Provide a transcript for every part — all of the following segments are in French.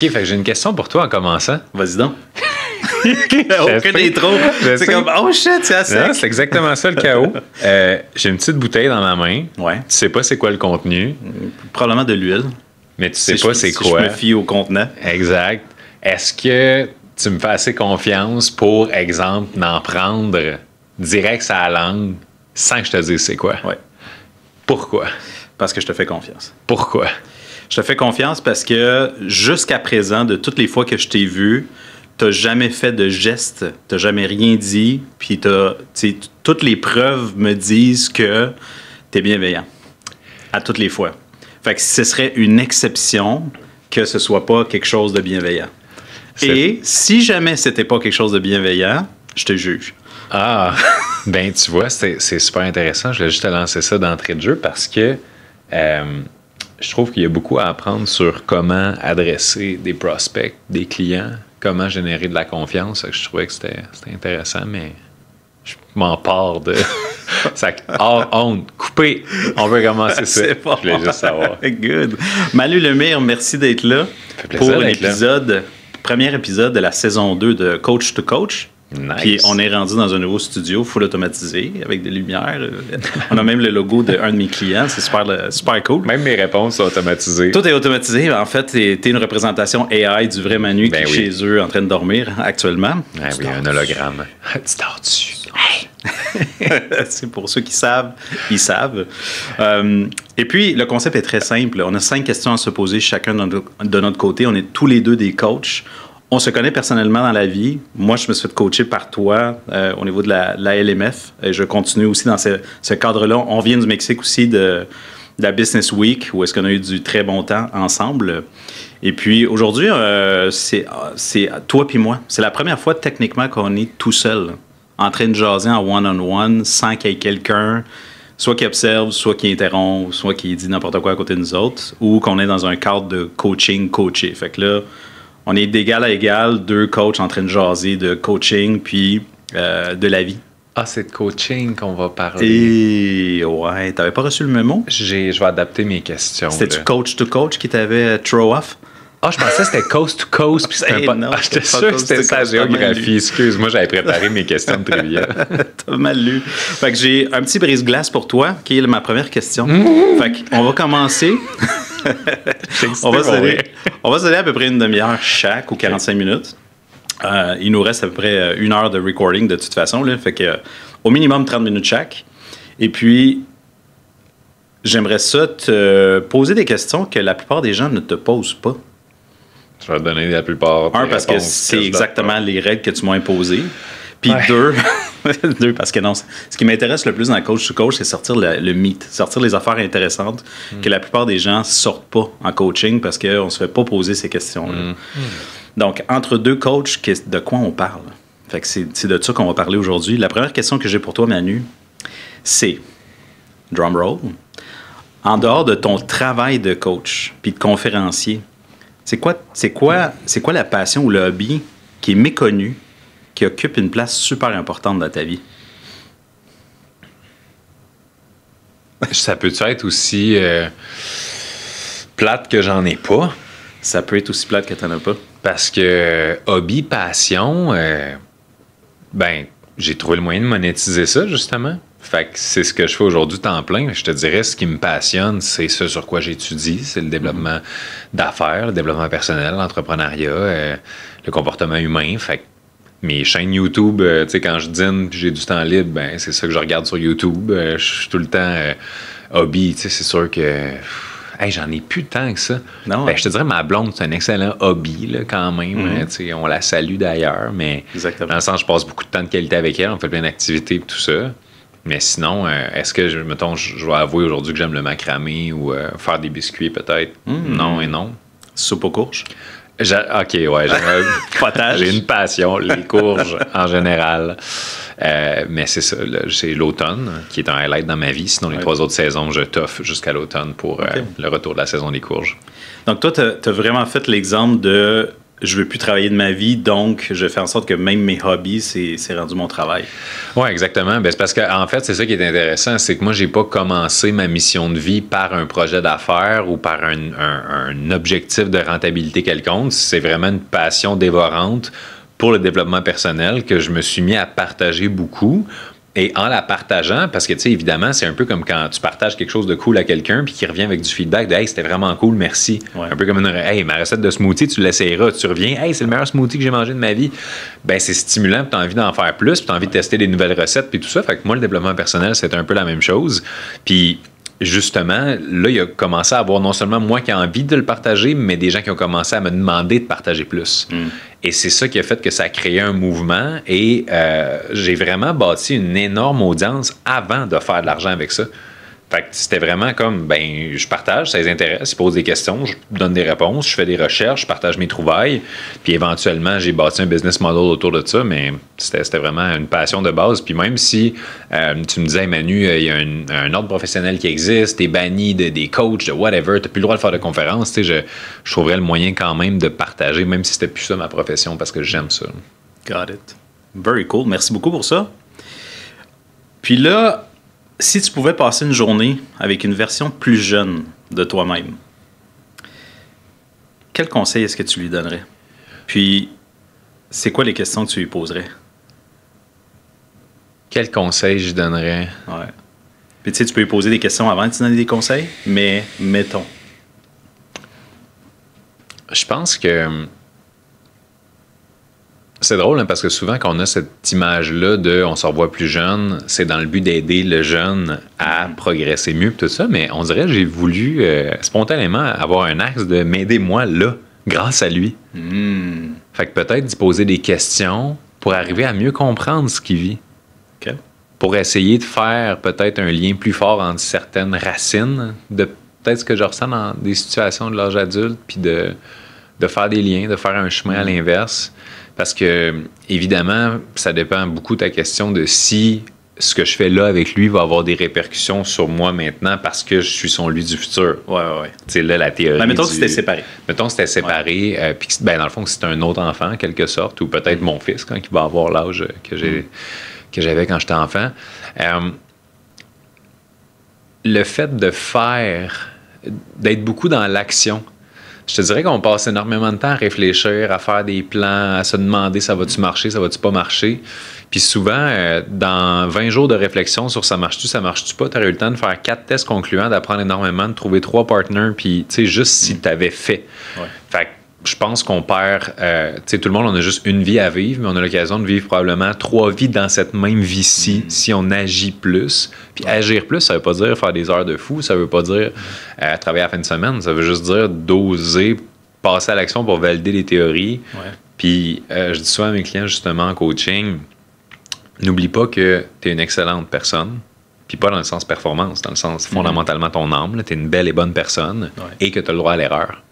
OK, fait que j'ai une question pour toi en commençant. Vas-y donc. Aucun intro. C'est comme, oh shit, c'est assez. C'est exactement ça le chaos. J'ai une petite bouteille dans ma main. Ouais. Tu sais pas c'est quoi le contenu. Probablement de l'huile. Mais tu sais pas c'est quoi. Je me fie au contenant. Exact. Est-ce que tu me fais assez confiance pour, exemple, n'en prendre direct sur la langue sans que je te dise c'est quoi? Ouais. Pourquoi? Parce que je te fais confiance. Pourquoi? Je te fais confiance parce que jusqu'à présent, de toutes les fois que je t'ai vu, t'as jamais fait de geste, t'as jamais rien dit, puis toutes les preuves me disent que t'es bienveillant. À toutes les fois. Fait que ce serait une exception que ce soit pas quelque chose de bienveillant. Et si jamais c'était pas quelque chose de bienveillant, je te juge. Ah, ben tu vois, c'est super intéressant. Je voulais juste te lancer ça d'entrée de jeu parce que je trouve qu'il y a beaucoup à apprendre sur comment adresser des prospects, des clients, comment générer de la confiance. Je trouvais que c'était intéressant, mais je m'en pars de... honte, coupé. On veut commencer ça. C'est bon. Je voulais juste savoir. Good. Malu Lemire, merci d'être là pour premier épisode de la saison 2 de Coach to Coach. Nice. Puis on est rendu dans un nouveau studio full automatisé avec des lumières. On a même le logo d'un de mes clients. C'est super cool. Même mes réponses sont automatisées. Tout est automatisé. En fait, t'es une représentation AI du vrai Manu qui est chez eux en train de dormir actuellement. Ah oui, un hologramme. Tu dors dessus. C'est pour ceux qui savent, ils savent. Et puis, le concept est très simple. On a 5 questions à se poser chacun de notre côté. On est tous les deux des coachs. On se connaît personnellement dans la vie. Moi, je me suis fait coacher par toi au niveau de la LMF. Et je continue aussi dans ce cadre-là. On vient du Mexique aussi de la Business Week, où est-ce qu'on a eu du très bon temps ensemble. Et puis, aujourd'hui, c'est toi puis moi. C'est la première fois, techniquement, qu'on est tout seul, en train de jaser en one-on-one, sans qu'il y ait quelqu'un, soit qui observe, soit qui interrompt, soit qui dit n'importe quoi à côté de nous autres, ou qu'on est dans un cadre de coaching-coaché. Fait que là, on est d'égal à égal, 2 coachs en train de jaser de coaching, puis de la vie. Ah, c'est de coaching qu'on va parler. Et ouais, t'avais pas reçu le mémo? Je vais adapter mes questions. C'était-tu coach to coach qui t'avait throw off? Ah, je pensais que c'était coast to coast, puis c'était pas... Non, j'étais sûr que c'était sa géographie. Excuse-moi, j'avais préparé mes questions de trivia. T'as mal lu. Fait que j'ai un petit brise-glace pour toi, qui est ma première question. Fait qu'on va commencer... on va se donner à peu près une demi-heure chaque ou 45 minutes. Il nous reste à peu près 1 heure de recording de toute façon. Là, fait que, au minimum 30 minutes chaque. Et puis, j'aimerais ça te poser des questions que la plupart des gens ne te posent pas. Je vais te donner la plupart. Parce que c'est exactement les règles que tu m'as imposées. Puis deux, parce que non, ce qui m'intéresse le plus dans Coach to Coach, c'est sortir le mythe, sortir les affaires intéressantes que la plupart des gens sortent pas en coaching parce qu'on ne se fait pas poser ces questions-là. Donc, entre 2 coachs, de quoi on parle? Fait que c'est de ça qu'on va parler aujourd'hui. La première question que j'ai pour toi, Manu, c'est, drum roll, en dehors de ton travail de coach puis de conférencier, c'est quoi la passion ou le hobby qui est méconnu, qui occupe une place super importante dans ta vie? Ça peut être aussi plate que j'en ai pas? Ça peut être aussi plate que t'en as pas. Parce que hobby, passion, j'ai trouvé le moyen de monétiser ça, justement. Fait que c'est ce que je fais aujourd'hui temps plein. Je te dirais, ce qui me passionne, c'est ce sur quoi j'étudie. C'est le développement d'affaires, le développement personnel, l'entrepreneuriat, le comportement humain. Fait que mes chaînes YouTube, tu sais, quand je dîne puis j'ai du temps libre, c'est ça que je regarde sur YouTube. Je suis tout le temps hobby. Tu sais, c'est sûr que... j'en ai plus tant que ça. Non, je te dirais, ma blonde, c'est un excellent hobby, là, quand même. Tu sais, on la salue d'ailleurs, mais exactement. Dans le sens, je passe beaucoup de temps de qualité avec elle. On fait plein d'activités et tout ça. Mais sinon, est-ce que, je vais avouer aujourd'hui que j'aime le macramé ou faire des biscuits, peut-être? Non et non. Soupe aux courges? OK, ouais. Potage. J'ai une passion, les courges en général. Mais c'est ça, c'est l'automne qui est un highlight dans ma vie. Sinon, les 3 autres saisons, je toffe jusqu'à l'automne pour le retour de la saison des courges. Donc, toi, tu as vraiment fait l'exemple de je veux plus travailler de ma vie, donc je fais en sorte que même mes hobbies, c'est rendu mon travail. Oui, exactement. Ben, c'est parce qu'en fait, c'est ça qui est intéressant, c'est que moi, j'ai pas commencé ma mission de vie par un projet d'affaires ou par un objectif de rentabilité quelconque. C'est vraiment une passion dévorante pour le développement personnel que je me suis mis à partager beaucoup. Et en la partageant, parce que, tu sais, évidemment, c'est un peu comme quand tu partages quelque chose de cool à quelqu'un puis qui revient avec du feedback de « Hey, c'était vraiment cool, merci. Ouais. » Un peu comme « Hey, ma recette de smoothie, tu l'essayeras. » Tu reviens « Hey, c'est le meilleur smoothie que j'ai mangé de ma vie. » Ben, c'est stimulant puis tu as envie d'en faire plus puis tu as envie de tester des nouvelles recettes puis tout ça. Fait que moi, le développement personnel, c'est un peu la même chose. Puis justement, là, il a commencé à avoir non seulement moi qui ai envie de le partager, mais des gens qui ont commencé à me demander de partager plus. Et c'est ça qui a fait que ça a créé un mouvement et j'ai vraiment bâti une énorme audience avant de faire de l'argent avec ça. Fait que c'était vraiment comme, ben, je partage, ça les intéresse, ils posent des questions, je donne des réponses, je fais des recherches, je partage mes trouvailles, puis éventuellement, j'ai bâti un business model autour de ça, mais c'était vraiment une passion de base. Puis même si tu me disais, Manu, il y a un ordre professionnel qui existe, t'es banni des coachs, de whatever, t'as plus le droit de faire de conférences, tu sais, je trouverais le moyen quand même de partager, même si c'était plus ça ma profession, parce que j'aime ça. Got it. Very cool. Merci beaucoup pour ça. Puis là, si tu pouvais passer une journée avec une version plus jeune de toi-même, quel conseil est-ce que tu lui donnerais? Puis, c'est quoi les questions que tu lui poserais? Quel conseil je donnerais? Ouais. Puis, tu sais, tu peux lui poser des questions avant de te donner des conseils, mais mettons. Je pense que c'est drôle, hein, parce que souvent, quand on a cette image-là de on se revoit plus jeune, c'est dans le but d'aider le jeune à progresser mieux, tout ça, mais on dirait que j'ai voulu spontanément avoir un axe de m'aider moi là, grâce à lui. Fait que peut-être d'y poser des questions pour arriver à mieux comprendre ce qu'il vit. Okay. Pour essayer de faire peut-être un lien plus fort entre certaines racines de peut-être ce que je ressens dans des situations de l'âge adulte, puis de faire des liens, de faire un chemin à l'inverse. Parce que, évidemment, ça dépend beaucoup de ta question de si ce que je fais là avec lui va avoir des répercussions sur moi maintenant parce que je suis son lui du futur. Ouais. Tu sais, là, la théorie. Ben, mettons que c'était séparé. Mettons que c'était séparé. Ouais. Puis, ben, dans le fond, c'est un autre enfant, en quelque sorte, ou peut-être mon fils, quand il va avoir l'âge que j'avais quand j'étais enfant. Le fait de faire, d'être beaucoup dans l'action. Je te dirais qu'on passe énormément de temps à réfléchir, à faire des plans, à se demander ça va-tu marcher, ça va-tu pas marcher. Puis souvent, dans 20 jours de réflexion sur ça marche-tu pas, tu aurais eu le temps de faire 4 tests concluants, d'apprendre énormément, de trouver 3 partners, puis tu sais, juste si tu avais fait. Ouais. Fait que je pense qu'on perd, tu sais, tout le monde, on a juste une vie à vivre, mais on a l'occasion de vivre probablement 3 vies dans cette même vie-ci si on agit plus. Puis agir plus, ça veut pas dire faire des heures de fou, ça veut pas dire travailler à la fin de semaine, ça veut juste dire d'oser passer à l'action pour valider les théories. Ouais. Puis je dis souvent à mes clients, justement, en coaching, n'oublie pas que tu es une excellente personne, puis pas dans le sens performance, dans le sens fondamentalement ton âme, tu es une belle et bonne personne et que tu as le droit à l'erreur.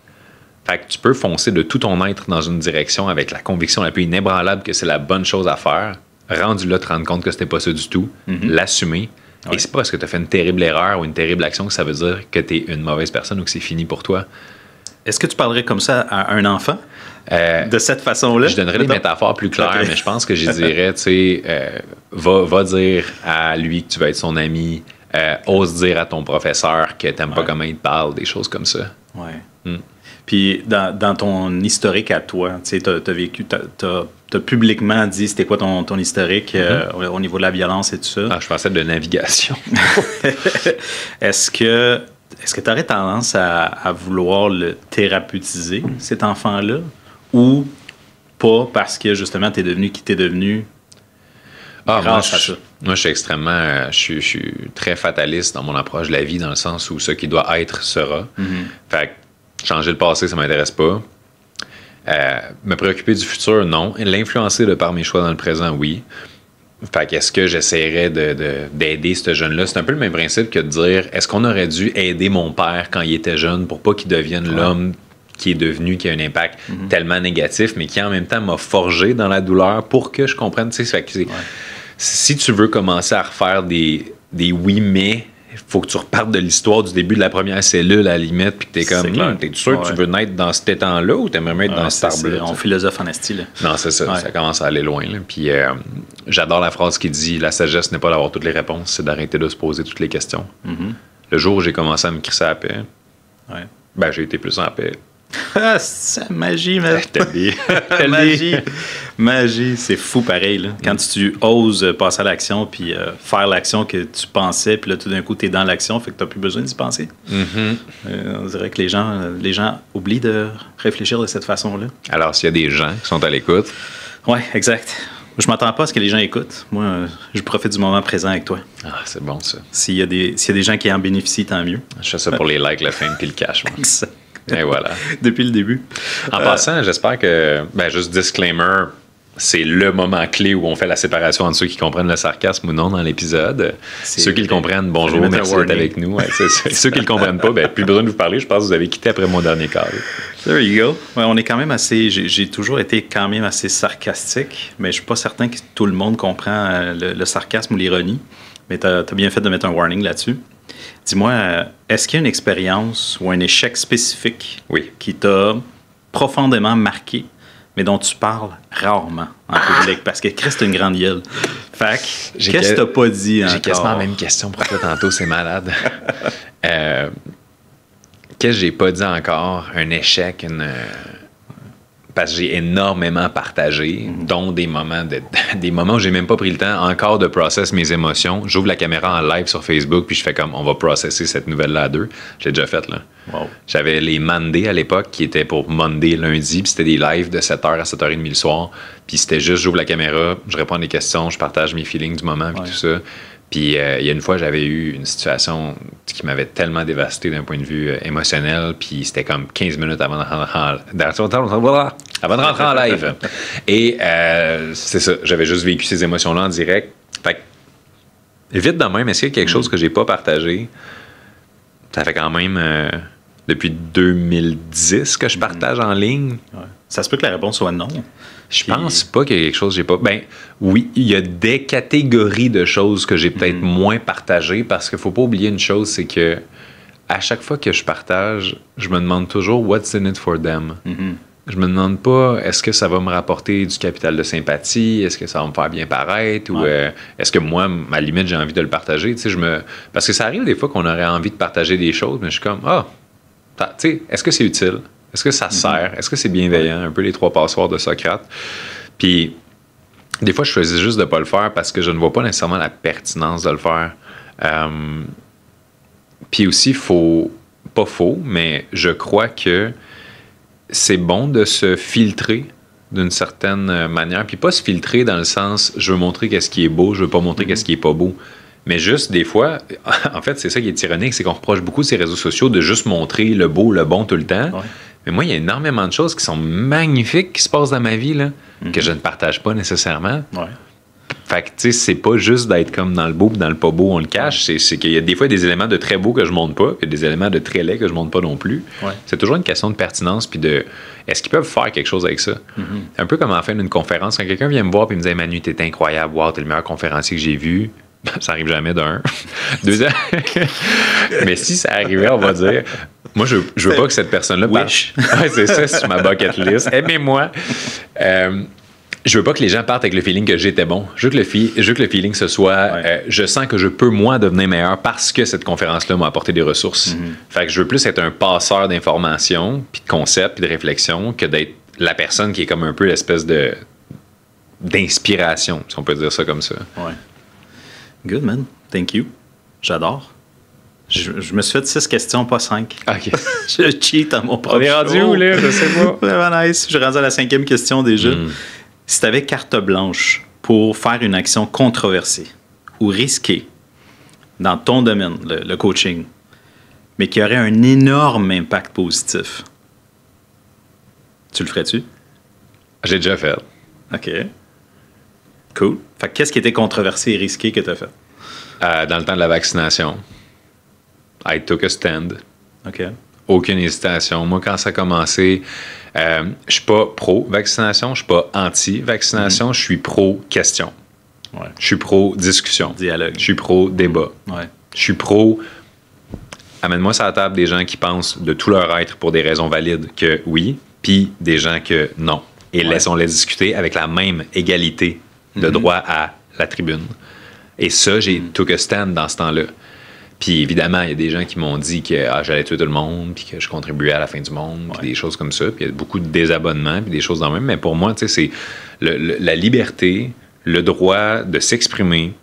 Fait que tu peux foncer de tout ton être dans une direction avec la conviction la plus inébranlable que c'est la bonne chose à faire, rendu là, te rendre compte que c'était pas ça du tout, l'assumer. Ouais. Et c'est pas parce que tu as fait une terrible erreur ou une terrible action que ça veut dire que tu es une mauvaise personne ou que c'est fini pour toi. Est-ce que tu parlerais comme ça à un enfant? De cette façon-là? Je donnerais des métaphores plus claires, mais je pense que je dirais, tu sais, va dire à lui que tu vas être son ami, ose dire à ton professeur que t'aimes pas comment il te parle, des choses comme ça. Ouais. Puis, dans ton historique à toi, tu sais, t'as vécu, t'as publiquement dit c'était quoi ton historique au niveau de la violence et tout ça. Ah, je pensais de navigation. Est-ce que tu aurais tendance à vouloir le thérapeutiser, cet enfant-là, ou pas parce que, justement, t'es devenu qui t'es devenu grâce à ça? Moi, je suis extrêmement... je suis très fataliste dans mon approche de la vie, dans le sens où ce qui doit être sera. Fait que changer le passé, ça m'intéresse pas. Me préoccuper du futur, non. L'influencer de par mes choix dans le présent, oui. Fait qu'est-ce que j'essaierais d'aider ce jeune-là? C'est un peu le même principe que de dire, est-ce qu'on aurait dû aider mon père quand il était jeune pour pas qu'il devienne l'homme qui est devenu, qui a un impact tellement négatif, mais qui en même temps m'a forgé dans la douleur pour que je comprenne. Tu sais, si tu veux commencer à refaire des oui mais, faut que tu repartes de l'histoire du début de la première cellule à la limite, puis que t'es comme, t'es sûr que tu veux naître dans cet étang-là ou t'aimerais être dans cet arbre-là? On philosophe en esti, là. Non, c'est ça. Ça commence à aller loin. Là. Puis j'adore la phrase qui dit « La sagesse n'est pas d'avoir toutes les réponses, c'est d'arrêter de se poser toutes les questions. Le jour où j'ai commencé à me crisser à la paix, ben, j'ai été plus en paix. Ah, c'est magie, man. Magie, c'est fou pareil. Là. Quand tu oses passer à l'action puis faire l'action que tu pensais, puis là, tout d'un coup, tu es dans l'action, fait que tu n'as plus besoin d'y penser. On dirait que les gens oublient de réfléchir de cette façon-là. Alors, s'il y a des gens qui sont à l'écoute... Oui, exact. Je m'attends pas à ce que les gens écoutent. Moi, je profite du moment présent avec toi. Ah, c'est bon, ça. S'il y a des gens qui en bénéficient, tant mieux. Je fais ça pour les likes, le fame puis le cash. Moi. Exact. Et voilà. Depuis le début. En passant, j'espère que, juste disclaimer, c'est le moment clé où on fait la séparation entre ceux qui comprennent le sarcasme ou non dans l'épisode. Ceux qui le comprennent, bonjour, merci d'être avec nous. Ouais, ceux qui le comprennent pas, plus besoin de vous parler. Je pense que vous avez quitté après mon dernier cadre. There you go. Ouais, on est quand même assez... J'ai toujours été quand même assez sarcastique, mais je suis pas certain que tout le monde comprend le sarcasme ou l'ironie. Mais tu as bien fait de mettre un warning là-dessus. Dis-moi, est-ce qu'il y a une expérience ou un échec spécifique qui t'a profondément marqué, mais dont tu parles rarement en public? Parce que Christ, c'est une grande gueule. Fait que, qu'est-ce que t'as pas dit encore? J'ai quasiment la même question pour toi tantôt, c'est malade. Qu'est-ce que j'ai pas dit encore? Un échec, parce que j'ai énormément partagé, dont des moments où j'ai même pas pris le temps encore de process mes émotions. J'ouvre la caméra en live sur Facebook, puis je fais comme, on va processer cette nouvelle-là à deux. J'ai déjà fait, là. Wow. J'avais les Monday à l'époque, qui étaient pour Monday, lundi, puis c'était des lives de 7h à 7h30 le soir. Puis c'était juste, j'ouvre la caméra, je réponds à des questions, je partage mes feelings du moment, puis tout ça. Puis il y a une fois, j'avais eu une situation qui m'avait tellement dévasté d'un point de vue émotionnel, puis c'était comme 15 minutes avant de rentrer en live. Et c'est ça, j'avais juste vécu ces émotions-là en direct. Fait que, vite de même, est-ce qu'il y a quelque chose que j'ai pas partagé? Ça fait quand même depuis 2010 que je partage en ligne. Ouais. Ça se peut que la réponse soit non. Je pense pas qu'il y a quelque chose que j'ai pas... Ben oui, il y a des catégories de choses que j'ai peut-être moins partagées, parce qu'il faut pas oublier une chose, c'est que à chaque fois que je partage, je me demande toujours « What's in it for them? Je me demande pas, est-ce que ça va me rapporter du capital de sympathie? Est-ce que ça va me faire bien paraître? Ou est-ce que moi, à la limite, j'ai envie de le partager? Parce que ça arrive des fois qu'on aurait envie de partager des choses, mais je suis comme, est-ce que c'est utile? Est-ce que ça sert? Est-ce que c'est bienveillant? Un peu les 3 passoires de Socrate. Puis, des fois, je choisis juste de ne pas le faire parce que je ne vois pas nécessairement la pertinence de le faire. Puis aussi, mais je crois que c'est bon de se filtrer d'une certaine manière. Puis pas se filtrer dans le sens, je veux montrer qu'est-ce qui est beau, je veux pas montrer qu'est-ce qui est pas beau. Mais juste, des fois, en fait, c'est ça qui est ironique, c'est qu'on reproche beaucoup ces réseaux sociaux de juste montrer le beau, le bon tout le temps. Ouais. Mais moi, il y a énormément de choses qui sont magnifiques qui se passent dans ma vie, là, que je ne partage pas nécessairement. Ouais. Fait que, tu sais, c'est pas juste d'être comme dans le beau et dans le pas beau, on le cache. C'est qu'il y a des fois des éléments de très beau que je montre pas, puis des éléments de très laid que je montre pas non plus. Ouais. C'est toujours une question de pertinence, puis de est-ce qu'ils peuvent faire quelque chose avec ça? Un peu comme en fin d'une conférence, quand quelqu'un vient me voir et me dit hey, Manu, t'es incroyable, wow, t'es le meilleur conférencier que j'ai vu. Ça arrive jamais d'un. Deuxième. Mais si ça arrivait, on va dire moi, je veux pas que cette personne-là parte. Ouais, c'est ça, c'est ma bucket list. Aimez-moi. Je veux pas que les gens partent avec le feeling que j'étais bon. Je veux que le feeling ce soit je sens que je peux moi devenir meilleur parce que cette conférence-là m'a apporté des ressources. Fait que je veux plus être un passeur d'informations, puis de concepts, puis de réflexion que d'être la personne qui est comme un peu l'espèce d'inspiration, si on peut dire ça comme ça. Ouais. Good, man. Thank you. J'adore. Je me suis fait 6 questions, pas 5. OK. Je cheat à mon propre On est rendu où, là? Je sais pas. Vraiment nice. Je suis rendu à la 5e question déjà. Si tu avais carte blanche pour faire une action controversée ou risquée dans ton domaine, le coaching, mais qui aurait un énorme impact positif, tu le ferais-tu? J'ai déjà fait. OK. Cool. Fait que qu'est-ce qui était controversé et risqué que tu as fait? Dans le temps de la vaccination, I took a stand. OK. Aucune hésitation. Moi, quand ça a commencé, je suis pas pro-vaccination, je suis pas anti-vaccination, je suis pro-question. Ouais. Je suis pro-discussion. Dialogue. Je suis pro-débat. Ouais. Je suis pro. Amène-moi sur la table des gens qui pensent de tout leur être pour des raisons valides que oui, puis des gens que non. Et laissons-les discuter avec la même égalité de droit à la tribune. Et ça, j'ai took a stand dans ce temps-là. Puis évidemment, il y a des gens qui m'ont dit que j'allais tuer tout le monde, puis que je contribuais à la fin du monde, puis des choses comme ça. Puis il y a beaucoup de désabonnements, puis des choses dans le même. Mais pour moi, tu sais, c'est la liberté, le droit de s'exprimer,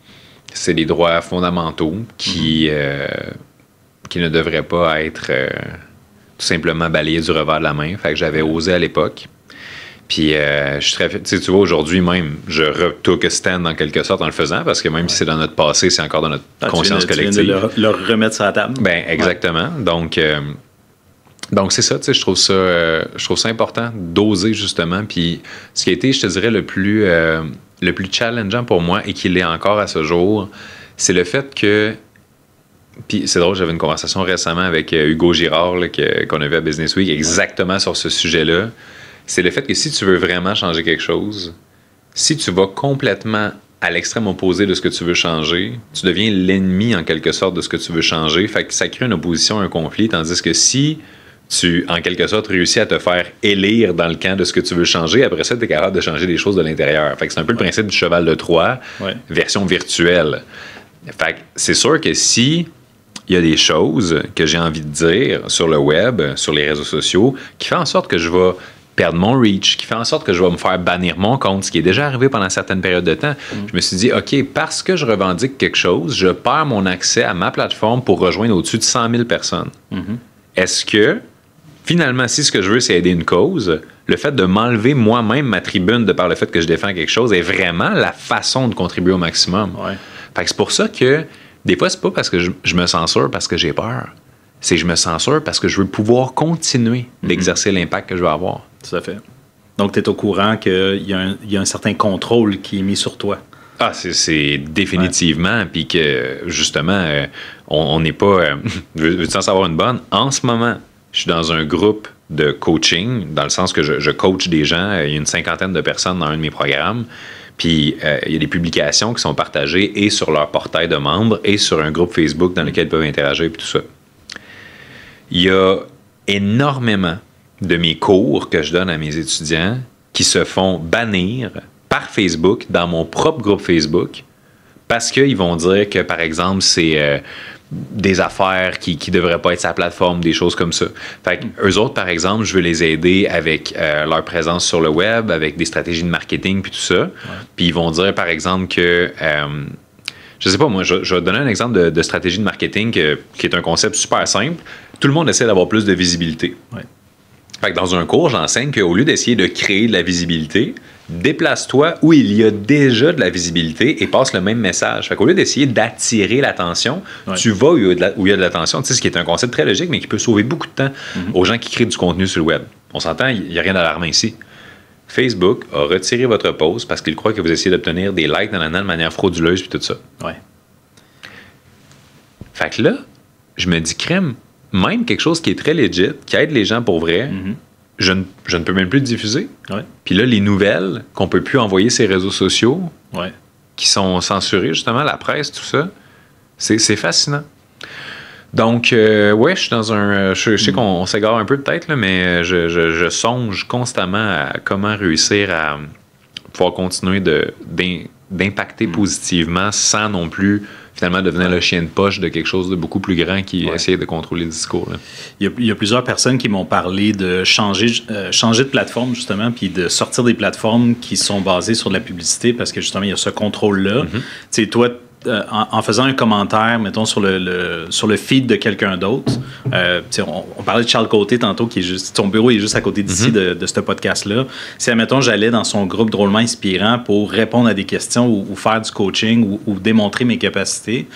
c'est des droits fondamentaux qui ne devraient pas être tout simplement balayés du revers de la main. Fait que j'avais osé à l'époque. Puis, je suis très... Tu vois, aujourd'hui même, je retook a stand en quelque sorte en le faisant, parce que même si c'est dans notre passé, c'est encore dans notre conscience collective. Tu viens de le remettre sur la table. Ben exactement. Donc c'est ça, tu sais, je trouve ça important d'oser, justement. Puis, ce qui a été, je te dirais, le plus challengeant pour moi, et qui l'est encore à ce jour, c'est le fait que... Puis c'est drôle, j'avais une conversation récemment avec Hugo Girard, là, qu'on a vu à Business Week, exactement sur ce sujet-là. C'est le fait que si tu veux vraiment changer quelque chose, si tu vas complètement à l'extrême opposé de ce que tu veux changer, tu deviens l'ennemi en quelque sorte de ce que tu veux changer. Fait que ça crée une opposition, un conflit. Tandis que si tu, en quelque sorte, réussis à te faire élire dans le camp de ce que tu veux changer, après ça, tu es capable de changer des choses de l'intérieur. Fait que c'est un peu le principe du cheval de Troie, version virtuelle. Fait que c'est sûr que si il y a des choses que j'ai envie de dire sur le web, sur les réseaux sociaux, qui fait en sorte que je vais perdre mon reach, qui fait en sorte que je vais me faire bannir mon compte, ce qui est déjà arrivé pendant certaines périodes de temps. Je me suis dit, OK, parce que je revendique quelque chose, je perds mon accès à ma plateforme pour rejoindre au-dessus de 100 000 personnes. Est-ce que, finalement, si ce que je veux, c'est aider une cause, le fait de m'enlever moi-même ma tribune de par le fait que je défends quelque chose est vraiment la façon de contribuer au maximum? Fait que c'est pour ça que, des fois, c'est pas parce que je me censure parce que j'ai peur. C'est que je me censure parce que je veux pouvoir continuer d'exercer l'impact que je veux avoir. Tout à fait. Donc, tu es au courant qu'il y a un certain contrôle qui est mis sur toi. Ah, c'est définitivement. Puis que, justement, on n'est pas... veux-tu en savoir une bonne? En ce moment, je suis dans un groupe de coaching, dans le sens que je coach des gens. Il y a une 50aine de personnes dans un de mes programmes. Puis, il y a des publications qui sont partagées et sur leur portail de membres et sur un groupe Facebook dans lequel ils peuvent interagir et tout ça. Il y a énormément de mes cours que je donne à mes étudiants qui se font bannir par Facebook dans mon propre groupe Facebook parce qu'ils vont dire que, par exemple, c'est des affaires qui ne devraient pas être sa plateforme, des choses comme ça. Fait qu'eux autres, par exemple, je veux les aider avec leur présence sur le web, avec des stratégies de marketing puis tout ça. Puis ils vont dire, par exemple, que... je sais pas, moi, je vais te donner un exemple de stratégie de marketing qui est un concept super simple. Tout le monde essaie d'avoir plus de visibilité. Fait que dans un cours, j'enseigne qu'au lieu d'essayer de créer de la visibilité, déplace-toi où il y a déjà de la visibilité et passe le même message. Fait qu'au lieu d'essayer d'attirer l'attention, tu vas où il y a de l'attention. Tu sais, ce qui est un concept très logique, mais qui peut sauver beaucoup de temps aux gens qui créent du contenu sur le web. On s'entend, il n'y a rien d'alarmant ici. Facebook a retiré votre post parce qu'il croit que vous essayez d'obtenir des likes de manière frauduleuse et tout ça. Fait que là, je me dis, crème, même quelque chose qui est très legit, qui aide les gens pour vrai, je ne peux même plus le diffuser. Puis là, les nouvelles qu'on ne peut plus envoyer sur les réseaux sociaux, qui sont censurées, justement, la presse, tout ça, c'est fascinant. Donc, je suis dans un... Je sais qu'on s'égare un peu peut-être, là, mais je songe constamment à comment réussir à pouvoir continuer d'impacter positivement sans non plus... finalement devenir le chien de poche de quelque chose de beaucoup plus grand qui essaie de contrôler le discours. Là. Il y a plusieurs personnes qui m'ont parlé de changer de plateforme, justement, puis de sortir des plateformes qui sont basées sur de la publicité parce que, justement, il y a ce contrôle-là. Tu sais, toi, en faisant un commentaire, mettons, sur le feed de quelqu'un d'autre, on parlait de Charles Côté tantôt, qui est juste, son bureau est juste à côté d'ici de ce podcast-là. Si, admettons, j'allais dans son groupe drôlement inspirant pour répondre à des questions ou faire du coaching ou démontrer mes capacités,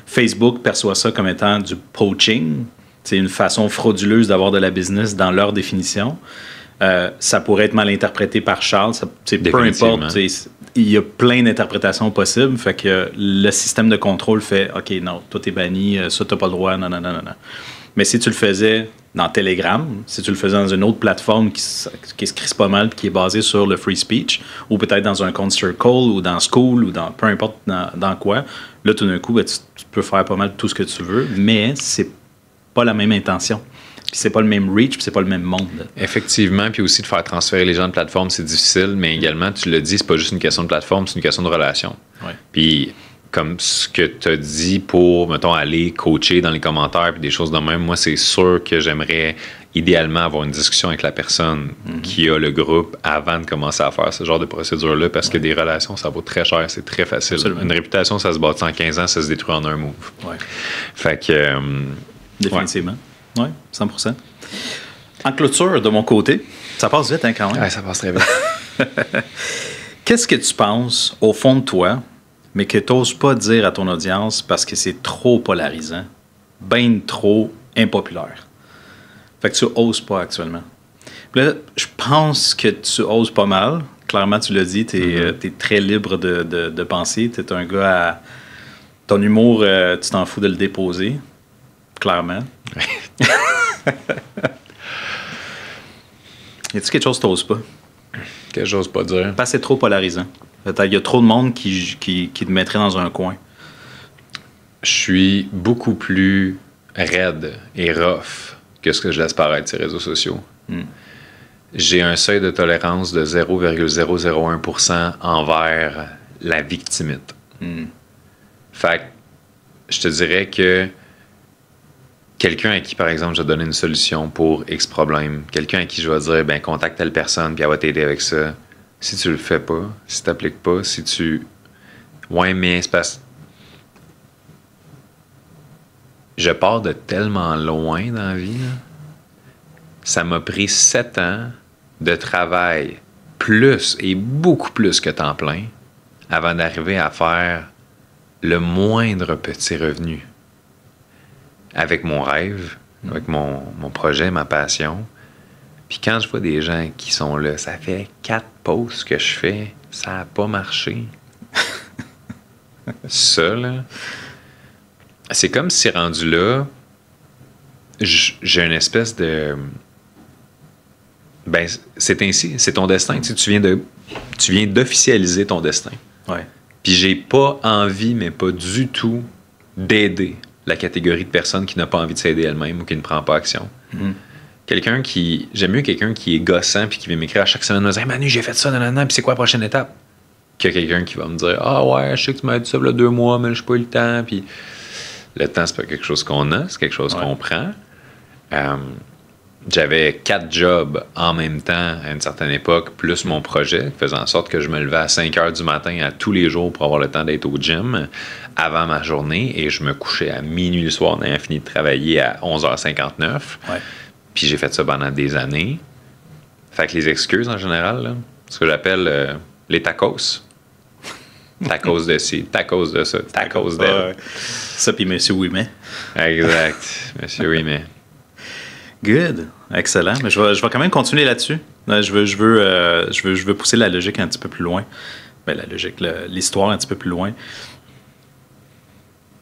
Facebook perçoit ça comme étant du poaching. C'est une façon frauduleuse d'avoir de la business dans leur définition. Ça pourrait être mal interprété par Charles. Peu importe. Il y a plein d'interprétations possibles. Fait que le système de contrôle fait « OK, non, toi, t'es banni, ça, t'as pas le droit, non. » Mais si tu le faisais dans Telegram, si tu le faisais dans une autre plateforme qui se crisse pas mal, qui est basée sur le free speech, ou peut-être dans un compte Circle, ou dans School, ou dans peu importe dans quoi, là, tout d'un coup, ben, tu peux faire pas mal tout ce que tu veux, mais c'est pas la même intention. Puis c'est pas le même reach, puis c'est pas le même monde. Effectivement, puis aussi de faire transférer les gens de plateforme, c'est difficile, mais également, tu le dis, c'est pas juste une question de plateforme, c'est une question de relation. Ouais. Puis comme ce que tu as dit pour, mettons, aller coacher dans les commentaires puis des choses de même, moi, c'est sûr que j'aimerais idéalement avoir une discussion avec la personne qui a le groupe avant de commencer à faire ce genre de procédure-là, parce que des relations, ça vaut très cher, c'est très facile. Absolument. Une réputation, ça se bâtit en 15 ans, ça se détruit en un move. Ouais. Fait que... définitivement. Oui, 100%. En clôture, de mon côté, ça passe vite, hein, quand même. Ouais, ça passe très vite. Qu'est-ce que tu penses, au fond de toi, mais que tu n'oses pas dire à ton audience parce que c'est trop polarisant, bien trop impopulaire? Fait que tu n'oses pas actuellement. Puis là, je pense que tu oses pas mal. Clairement, tu l'as dit, tu es très libre de penser. Tu es un gars à... Ton humour, tu t'en fous de le déposer. Clairement. Y a-t-il quelque chose que tu n'oses pas? Que j'ose pas dire. Parce que c'est trop polarisant. Il y a trop de monde qui te mettrait dans un coin. Je suis beaucoup plus raide et rough que ce que je laisse paraître sur les réseaux sociaux. J'ai un seuil de tolérance de 0,001% envers la victimite. Fait que je te dirais que quelqu'un à qui, par exemple, je vais donner une solution pour X problème, quelqu'un à qui je vais dire, ben contacte telle personne puis elle va t'aider avec ça. Si tu le fais pas, si tu t'appliques pas, si tu... Ouais, mais c'est parce... Je pars de tellement loin dans la vie, là. Ça m'a pris 7 ans de travail plus et beaucoup plus que temps plein avant d'arriver à faire le moindre petit revenu avec mon rêve, avec mon projet, ma passion. Puis quand je vois des gens qui sont là, ça fait 4 posts que je fais, ça n'a pas marché. Ça, là, c'est comme si rendu là, j'ai une espèce de... Ben, c'est ainsi, c'est ton destin. Tu viens d'officialiser ton destin. Ouais. Puis j'ai pas envie, mais pas du tout, d'aider la catégorie de personnes qui n'a pas envie de s'aider elle-même ou qui ne prend pas action. J'aime mieux quelqu'un qui est gossant puis qui vient m'écrire à chaque semaine me dire hey, Manu, j'ai fait ça, nanana, puis c'est quoi la prochaine étape? Que quelqu'un qui va me dire ah ouais, je sais que tu m'as dit ça il y a 2 mois, mais je n'ai pas eu le temps. Puis le temps, c'est pas quelque chose qu'on a, c'est quelque chose qu'on prend. J'avais 4 jobs en même temps à une certaine époque, plus mon projet, faisant en sorte que je me levais à 5 heures du matin à tous les jours pour avoir le temps d'être au gym avant ma journée et je me couchais à minuit le soir en ayant fini de travailler à 11h59. Ouais. Puis j'ai fait ça pendant des années. Fait que les excuses en général, là, ce que j'appelle les tacos. Tacos de ci, tacos de ça, tacos d'elle. Ça, puis Monsieur Ouimet. Exact, Monsieur Ouimet. Good. Excellent. Mais je vais quand même continuer là-dessus. Je veux pousser la logique un petit peu plus loin. Ben, la logique, l'histoire un petit peu plus loin.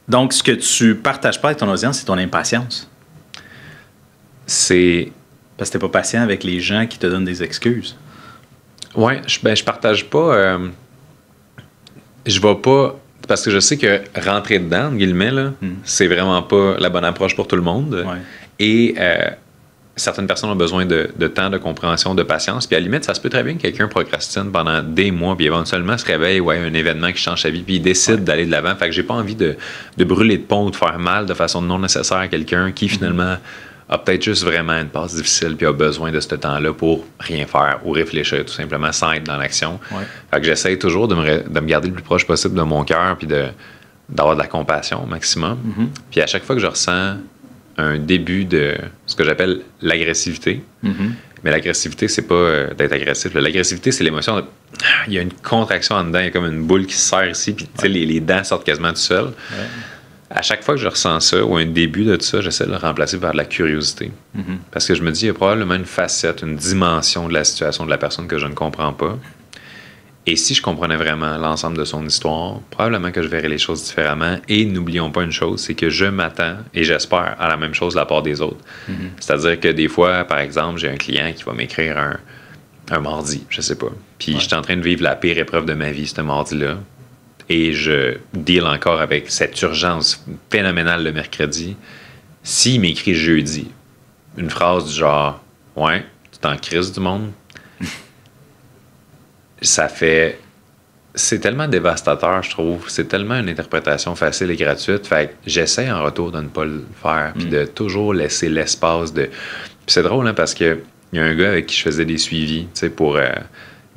Donc, ce que tu partages pas avec ton audience, c'est ton impatience. C'est... Parce que t'es pas patient avec les gens qui te donnent des excuses. Ouais, je partage pas... je vais pas... Parce que je sais que rentrer dedans, entre guillemets, là, c'est vraiment pas la bonne approche pour tout le monde. Ouais. Et certaines personnes ont besoin de temps, de compréhension, de patience. Puis à la limite, ça se peut très bien que quelqu'un procrastine pendant des mois, puis éventuellement se réveille, ouais, un événement qui change sa vie, puis il décide d'aller de l'avant. Fait que j'ai pas envie de brûler de pont ou de faire mal de façon non nécessaire à quelqu'un qui finalement a peut-être juste vraiment une passe difficile puis a besoin de ce temps-là pour rien faire ou réfléchir tout simplement sans être dans l'action. Ouais. Fait que j'essaie toujours de me garder le plus proche possible de mon cœur puis d'avoir de la compassion au maximum. Puis à chaque fois que je ressens un début de ce que j'appelle l'agressivité. Mais l'agressivité, c'est pas d'être agressif. L'agressivité, c'est l'émotion de... Il y a une contraction en dedans, il y a comme une boule qui se serre ici, puis les dents sortent quasiment tout seul. Ouais. À chaque fois que je ressens ça, ou un début de tout ça, j'essaie de le remplacer par de la curiosité. Parce que je me dis, il y a probablement une facette, une dimension de la situation de la personne que je ne comprends pas. Et si je comprenais vraiment l'ensemble de son histoire, probablement que je verrais les choses différemment. Et n'oublions pas une chose, c'est que je m'attends et j'espère à la même chose de la part des autres. C'est-à-dire que des fois, par exemple, j'ai un client qui va m'écrire un mardi, je sais pas. Puis je suis en train de vivre la pire épreuve de ma vie ce mardi-là. Et je deal encore avec cette urgence phénoménale le mercredi. S'il m'écrit jeudi, une phrase du genre « Ouais, tu t'en crises du monde », c'est tellement dévastateur, je trouve. C'est tellement une interprétation facile et gratuite. Fait que j'essaie en retour de ne pas le faire, puis de toujours laisser l'espace de... Puis c'est drôle, hein, parce que il y a un gars avec qui je faisais des suivis, tu sais, pour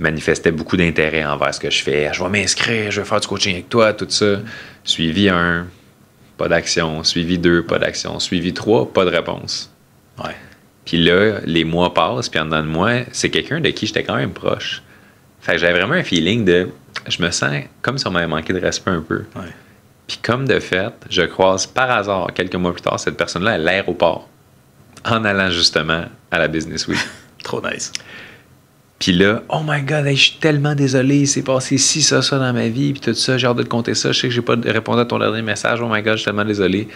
manifester beaucoup d'intérêt envers ce que je fais. Je vais m'inscrire, je vais faire du coaching avec toi, tout ça. Suivi 1, pas d'action. Suivi 2, pas d'action. Suivi 3, pas de réponse. Ouais. Puis là, les mois passent, puis en dedans de moi, c'est quelqu'un de qui j'étais quand même proche. Fait que j'avais vraiment un feeling de... Je me sens comme si on m'avait manqué de respect un peu. Ouais. Puis comme de fait, je croise par hasard, quelques mois plus tard, cette personne-là à l'aéroport, en allant justement à la Business Week. Trop nice. Puis là, oh my God, hey, je suis tellement désolé, il s'est passé ci, ça dans ma vie, puis tout ça, j'ai hâte de te compter ça, je sais que j'ai pas répondu à ton dernier message, oh my God, je suis tellement désolé.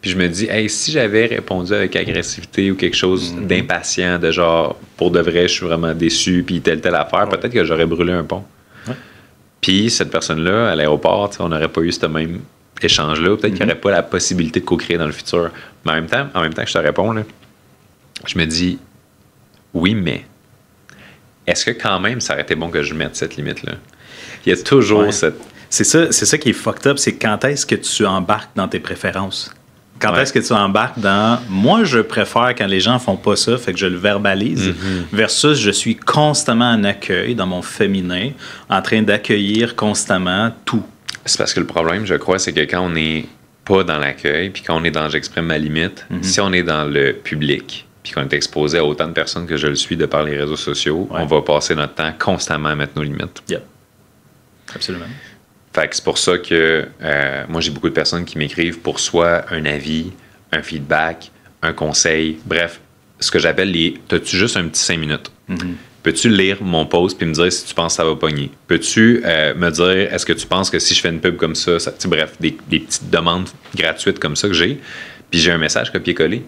Puis je me dis, hey, si j'avais répondu avec agressivité ou quelque chose d'impatient, de genre, pour de vrai, je suis vraiment déçu, puis telle affaire, peut-être que j'aurais brûlé un pont. Ouais. Puis cette personne-là, à l'aéroport, on n'aurait pas eu ce même échange-là, peut-être qu'il n'y aurait pas la possibilité de co-créer dans le futur. Mais en même temps que je te réponds, là, je me dis, oui, mais est-ce que quand même ça aurait été bon que je mette cette limite-là? Il y a toujours cette... C'est ça qui est fucked up, c'est quand est-ce que tu embarques dans tes préférences? Quand est-ce que tu embarques dans... Moi, je préfère quand les gens font pas ça, fait que je le verbalise, versus je suis constamment en accueil, dans mon féminin, en train d'accueillir constamment tout. C'est parce que le problème, je crois, c'est que quand on n'est pas dans l'accueil, puis quand on est dans j'exprime ma limite, si on est dans le public, puis qu'on est exposé à autant de personnes que je le suis de par les réseaux sociaux, on va passer notre temps constamment à mettre nos limites. Yep. Absolument. Fait que c'est pour ça que moi, j'ai beaucoup de personnes qui m'écrivent pour soit un avis, un feedback, un conseil, bref, ce que j'appelle les « t'as-tu juste un petit 5 minutes? Peux-tu lire mon post puis me dire si tu penses que ça va pogner? Peux-tu me dire, est-ce que tu penses que si je fais une pub comme ça bref, des petites demandes gratuites comme ça que j'ai, puis j'ai un message copié-collé.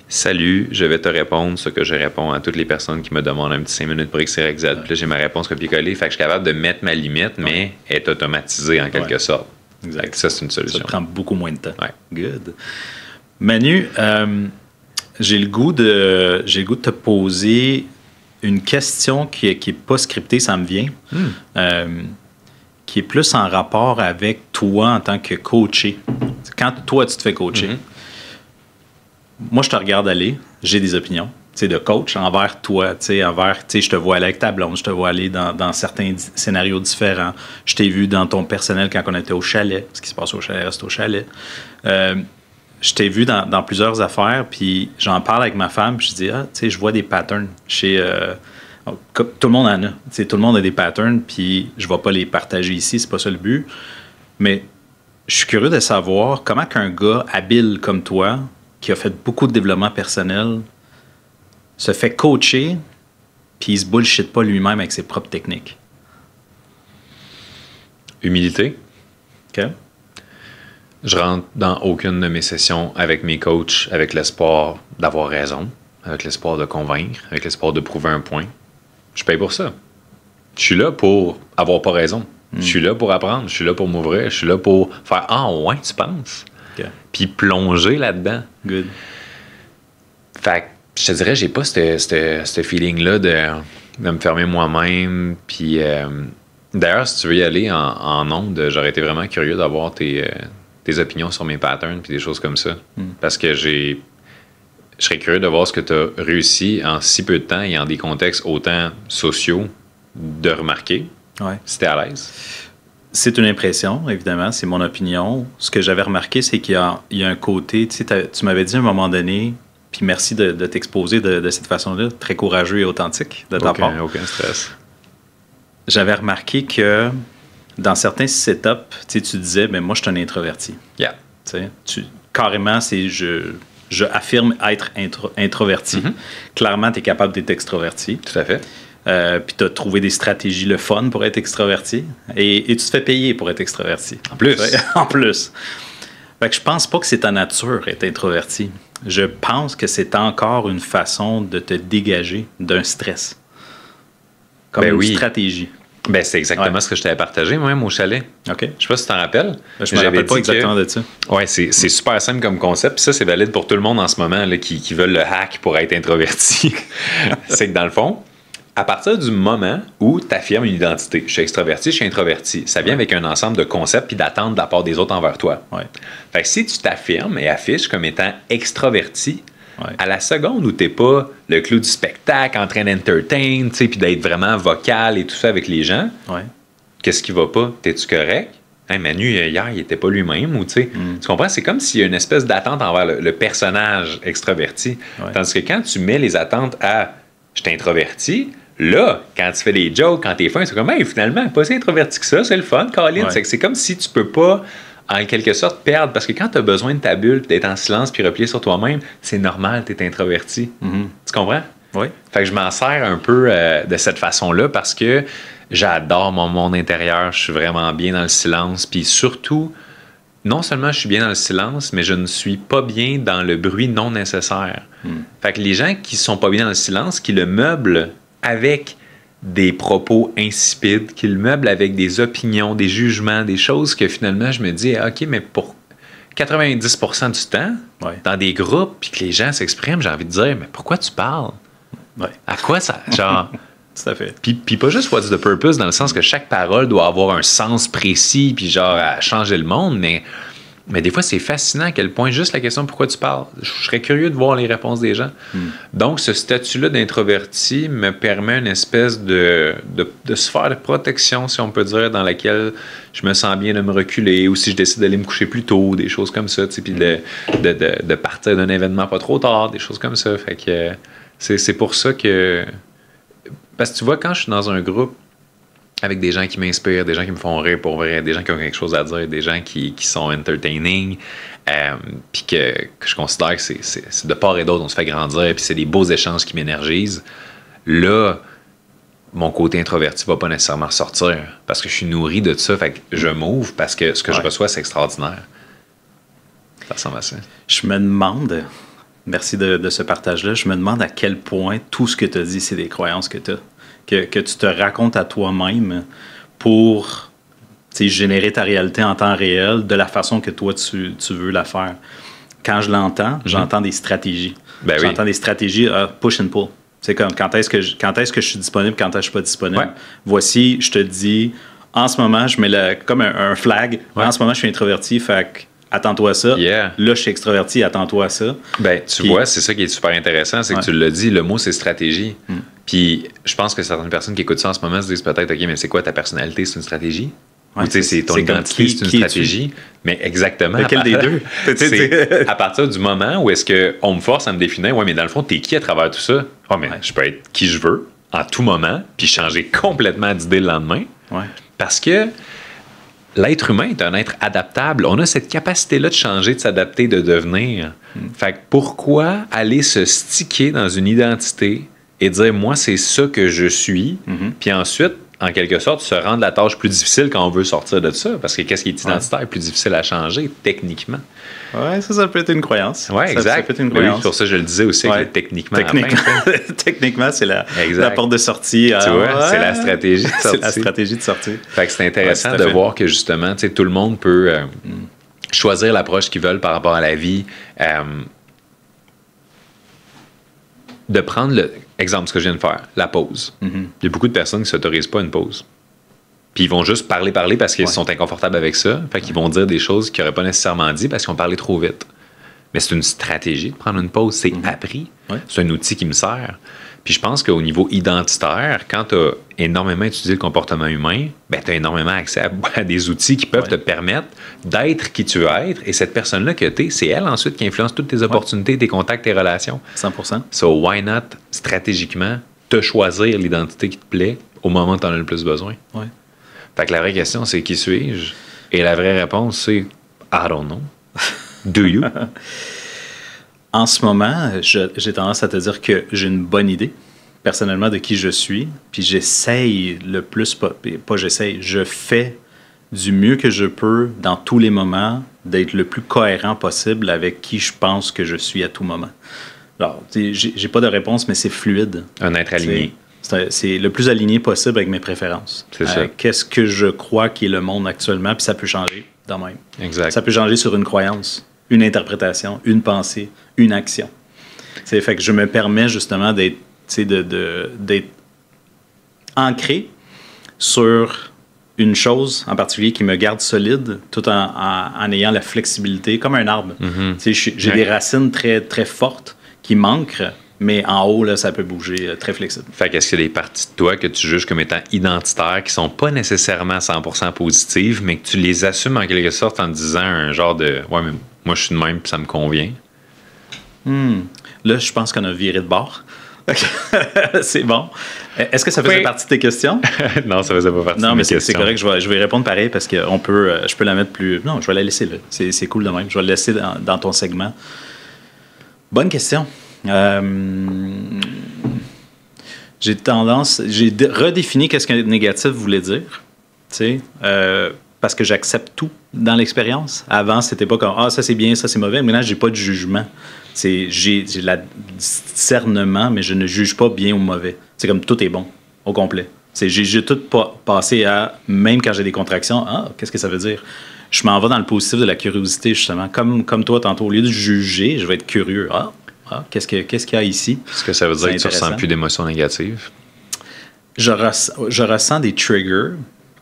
Salut, je vais te répondre ce que je réponds à toutes les personnes qui me demandent un petit 5 minutes pour X, Y, Z. Puis là, j'ai ma réponse copier-coller. Fait que je suis capable de mettre ma limite, mais elle est automatisée en quelque sorte. Exact. Fait que ça, c'est une solution. Ça prend beaucoup moins de temps. Ouais. Good. Manu, j'ai le goût de te poser une question qui est pas scriptée, ça me vient, qui est plus en rapport avec toi en tant que coaché. Quand toi, tu te fais coacher, moi, je te regarde aller, j'ai des opinions, de coach envers toi, je te vois aller avec ta blonde, je te vois aller dans certains scénarios différents. Je t'ai vu dans ton personnel quand on était au chalet, ce qui se passe au chalet reste au chalet. Je t'ai vu dans plusieurs affaires, puis j'en parle avec ma femme, puis je dis, je vois des patterns chez... tout le monde en a. Tout le monde a des patterns, puis je ne vais pas les partager ici, c'est pas ça le but. Mais je suis curieux de savoir comment qu'un gars habile comme toi, qui a fait beaucoup de développement personnel, se fait coacher, puis il se bullshit pas lui-même avec ses propres techniques. Humilité. OK. Je rentre dans aucune de mes sessions avec mes coachs avec l'espoir d'avoir raison, avec l'espoir de convaincre, avec l'espoir de prouver un point. Je paye pour ça. Je suis là pour avoir pas raison. Je suis là pour apprendre. Je suis là pour m'ouvrir. Je suis là pour faire « Ah, ouais, tu penses? Okay. » Puis plonger là-dedans. Good. Fait que je te dirais, j'ai pas ce feeling-là de me fermer moi-même. Puis d'ailleurs, si tu veux y aller en ondes, j'aurais été vraiment curieux d'avoir tes opinions sur mes patterns puis des choses comme ça. Parce que je serais curieux de voir ce que tu as réussi en si peu de temps et en des contextes autant sociaux de remarquer. Ouais. Si t'es à l'aise. C'est une impression, évidemment, c'est mon opinion. Ce que j'avais remarqué, c'est qu'il y a un côté, tu m'avais dit à un moment donné, puis merci de t'exposer de cette façon-là, très courageux et authentique de ta part. Aucun stress. J'avais remarqué que dans certains setups, tu disais, mais moi, je suis un introverti. Yeah. Carrément, c'est je affirme être introverti. Clairement, tu es capable d'être extroverti. Tout à fait. puis tu as trouvé des stratégies le fun pour être extraverti, et tu te fais payer pour être extraverti. En plus. En plus. Fait que je pense pas que c'est ta nature être introverti. Je pense que c'est encore une façon de te dégager d'un stress. Comme une stratégie. Ben, c'est exactement ce que je t'avais partagé, moi-même, au chalet. OK. Je sais pas si tu t'en rappelles. Je me rappelle pas exactement de ça. Oui, c'est super simple comme concept. Puis ça, c'est valide pour tout le monde en ce moment là, qui veulent le hack pour être introverti. C'est que dans le fond, à partir du moment où tu affirmes une identité, je suis extraverti, je suis introverti, ça vient avec un ensemble de concepts puis d'attentes de la part des autres envers toi. Ouais. Fait que si tu t'affirmes et affiches comme étant extraverti, à la seconde où tu n'es pas le clou du spectacle en train d'entertain, puis d'être vraiment vocal et tout ça avec les gens, qu'est-ce qui va pas? T'es-tu correct? Hey, Manu, hier, il n'était pas lui-même. Ou, tu comprends? C'est comme s'il y a une espèce d'attente envers le personnage extraverti. Tandis que quand tu mets les attentes à « je suis introverti », là, quand tu fais des jokes, quand t'es fin, c'est comme hey, finalement, pas si introverti que ça, c'est le fun, Colin. C'est comme si tu peux pas en quelque sorte perdre, parce que quand tu as besoin de ta bulle, d'être en silence puis replié sur toi-même, c'est normal, tu es introverti. Tu comprends? Oui. Fait que je m'en sers un peu de cette façon-là parce que j'adore mon monde intérieur, je suis vraiment bien dans le silence, puis surtout, non seulement je suis bien dans le silence, mais je ne suis pas bien dans le bruit non nécessaire. Fait que les gens qui sont pas bien dans le silence, qui le meublent avec des propos insipides, qu'il meuble avec des opinions, des jugements, des choses que finalement je me dis, OK, mais pour 90% du temps, dans des groupes, puis que les gens s'expriment, j'ai envie de dire, mais pourquoi tu parles? À quoi ça? Genre. Tout à fait. Puis pas juste what's the purpose, dans le sens que chaque parole doit avoir un sens précis, puis genre à changer le monde, mais des fois, c'est fascinant à quel point juste la question pourquoi tu parles. Je serais curieux de voir les réponses des gens. Donc, ce statut-là d'introverti me permet une espèce de sphère de protection, si on peut dire, dans laquelle je me sens bien de me reculer, ou si je décide d'aller me coucher plus tôt, des choses comme ça, puis de partir d'un événement pas trop tard, des choses comme ça. Fait que c'est pour ça que... Parce que tu vois, quand je suis dans un groupe, avec des gens qui m'inspirent, des gens qui me font rire pour vrai, des gens qui ont quelque chose à dire, des gens qui sont entertaining, puis que je considère que c'est de part et d'autre, on se fait grandir, puis c'est des beaux échanges qui m'énergisent. Là, mon côté introverti va pas nécessairement ressortir, parce que je suis nourri de ça, fait que je m'ouvre, parce que ce que je reçois, c'est extraordinaire. Ça ressemble à ça. Je me demande, merci de ce partage-là, je me demande à quel point tout ce que tu as dit, c'est des croyances que tu as. Que tu te racontes à toi-même pour générer ta réalité en temps réel de la façon que toi, tu veux la faire. Quand je l'entends, j'entends des stratégies. J'entends des stratégies push and pull. C'est comme quand est-ce que je suis disponible, quand est-ce que je suis pas disponible. Voici, je te dis, en ce moment, je mets comme un flag. En ce moment, je suis introverti, fait que attends-toi à ça. Là, je suis extraverti, attends-toi à ça. Tu vois, c'est ça qui est super intéressant, c'est que tu l'as dit, le mot, c'est stratégie. Puis je pense que certaines personnes qui écoutent ça en ce moment se disent peut-être, OK, mais c'est quoi ta personnalité? C'est une stratégie? Ou c'est ton identité, c'est une stratégie? Mais exactement. Lequel des deux? C'est à partir du moment où est-ce qu'on me force à me définir, mais dans le fond, t'es qui à travers tout ça? Mais je peux être qui je veux, en tout moment, puis changer complètement d'idée le lendemain. Parce que l'être humain est un être adaptable. On a cette capacité-là de changer, de s'adapter, de devenir. Fait que pourquoi aller se sticker dans une identité et dire, moi, c'est ça que je suis, puis ensuite, en quelque sorte, se rendre la tâche plus difficile quand on veut sortir de ça, parce que qu'est-ce qui est identitaire est plus difficile à changer, techniquement. Oui, ça peut être une croyance. Oui, exact. Ça peut être une croyance. Oui, pour ça, je le disais aussi, que techniquement, techniquement, c'est la porte de sortie. Tu vois, c'est la stratégie de sortie. C'est la stratégie de sortie. Fait que c'est intéressant de voir que, justement, tout le monde peut choisir l'approche qu'ils veulent par rapport à la vie. De prendre l'exemple, ce que je viens de faire, la pause. Il y a beaucoup de personnes qui ne s'autorisent pas une pause. Puis ils vont juste parler parce qu'ils sont inconfortables avec ça. Fait qu'ils vont dire des choses qu'ils n'auraient pas nécessairement dit parce qu'ils ont parlé trop vite. Mais c'est une stratégie de prendre une pause. C'est appris. C'est un outil qui me sert. Puis je pense qu'au niveau identitaire, quand tu as énormément étudié le comportement humain, tu as énormément accès à des outils qui peuvent te permettre d'être qui tu veux être. Et cette personne-là que tu es, c'est elle ensuite qui influence toutes tes opportunités, tes contacts, tes relations. 100%. So why not, stratégiquement, te choisir l'identité qui te plaît au moment où tu en as le plus besoin? Fait que la vraie question, c'est qui suis-je? Et la vraie réponse, c'est I don't know. Do you? En ce moment, j'ai tendance à te dire que j'ai une bonne idée. personnellement de qui je suis, puis j'essaye le plus, pas j'essaye, je fais du mieux que je peux dans tous les moments d'être le plus cohérent possible avec qui je pense que je suis à tout moment. Alors, j'ai pas de réponse, mais c'est fluide. Un être aligné. C'est le plus aligné possible avec mes préférences. C'est ça. Qu'est-ce que je crois qui est le monde actuellement, puis ça peut changer de même. Exact. Ça peut changer sur une croyance, une interprétation, une pensée, une action. Fait que je me permets justement d'être ancré sur une chose en particulier qui me garde solide tout en ayant la flexibilité, comme un arbre. Mm-hmm. J'ai des racines très, très fortes qui manquent, mais en haut, là, ça peut bouger très flexible. Fait qu'est-ce qu'il y a des parties de toi que tu juges comme étant identitaires, qui sont pas nécessairement 100% positives, mais que tu les assumes en quelque sorte en disant un genre de « Ouais, mais moi, je suis de même, puis ça me convient. » Là, je pense qu'on a viré de bord. C'est bon. Est-ce que ça faisait partie de tes questions? Non, ça faisait pas partie de mes questions. Non, mais c'est correct, je vais répondre pareil parce que je peux la mettre plus... Non, je vais la laisser là. C'est cool de même. Je vais la laisser dans ton segment. Bonne question. J'ai redéfini qu'est-ce que négatif voulait dire, parce que j'accepte tout dans l'expérience. Avant, c'était pas comme ça c'est bien, ça c'est mauvais. Maintenant, j'ai pas de jugement. J'ai le discernement, mais je ne juge pas bien ou mauvais. C'est comme tout est bon au complet. J'ai tout passé à, même quand j'ai des contractions, qu'est-ce que ça veut dire? Je m'en vais dans le positif de la curiosité, justement. Comme toi, tantôt, au lieu de juger, je vais être curieux. Qu'est-ce qu'il y a ici? Est-ce que ça veut dire que tu ressens plus d'émotions négatives? Je ressens des triggers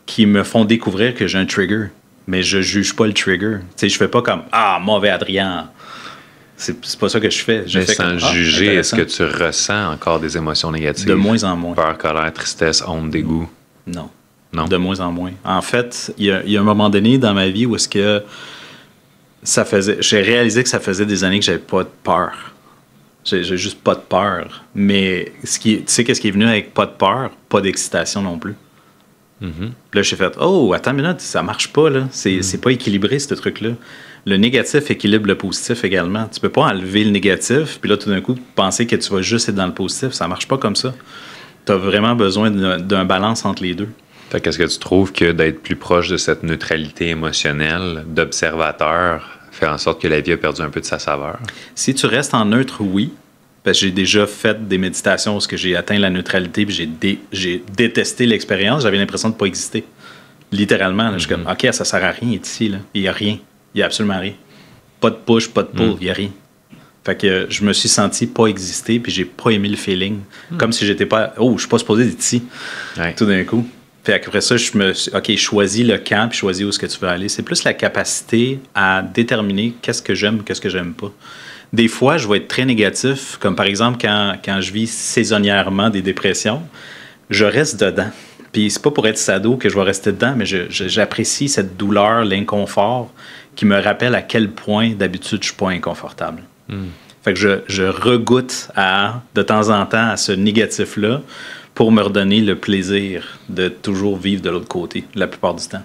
qui me font découvrir que j'ai un trigger, mais je juge pas le trigger. Je fais pas comme mauvais Adrien. C'est pas ça que je fais. Mais sans juger, est-ce que tu ressens encore des émotions négatives? De moins en moins. Peur, colère, tristesse, honte, dégoût? Non. De moins en moins. En fait, il y a un moment donné dans ma vie où est-ce que j'ai réalisé que ça faisait des années que j'avais pas de peur. J'ai juste pas de peur. Mais tu sais qu'est-ce qui est venu avec pas de peur? Pas d'excitation non plus. Mm-hmm. Là, j'ai fait attends une minute, ça marche pas, là. C'est pas équilibré, ce truc-là. Le négatif équilibre le positif également. Tu peux pas enlever le négatif, puis là, tout d'un coup, penser que tu vas juste être dans le positif. Ça marche pas comme ça. Tu as vraiment besoin d'un balance entre les deux. Fait qu'est-ce que tu trouves que d'être plus proche de cette neutralité émotionnelle, d'observateur, fait en sorte que la vie a perdu un peu de sa saveur? Si tu restes en neutre, oui. Parce que j'ai déjà fait des méditations où j'ai atteint la neutralité puis j'ai détesté l'expérience. J'avais l'impression de ne pas exister. Littéralement. Là, je suis comme, OK, ça sert à rien ici. Là. Il n'y a rien. Il n'y a absolument rien. Pas de push, pas de pull. Il n'y a rien. Fait que je me suis senti pas exister puis j'ai pas aimé le feeling. Comme si j'étais pas... je suis pas supposé d'être ici. Ouais. Tout d'un coup. Fait qu'après ça, choisis le camp puis choisis où est-ce que tu veux aller. C'est plus la capacité à déterminer qu'est-ce que j'aime, qu'est-ce que j'aime pas. Des fois, je vais être très négatif, comme par exemple quand je vis saisonnièrement des dépressions, je reste dedans. Puis c'est pas pour être sado que je vais rester dedans, mais j'apprécie cette douleur, l'inconfort, qui me rappelle à quel point d'habitude je suis pas inconfortable. Fait que je regoute de temps en temps à ce négatif-là pour me redonner le plaisir de toujours vivre de l'autre côté, la plupart du temps.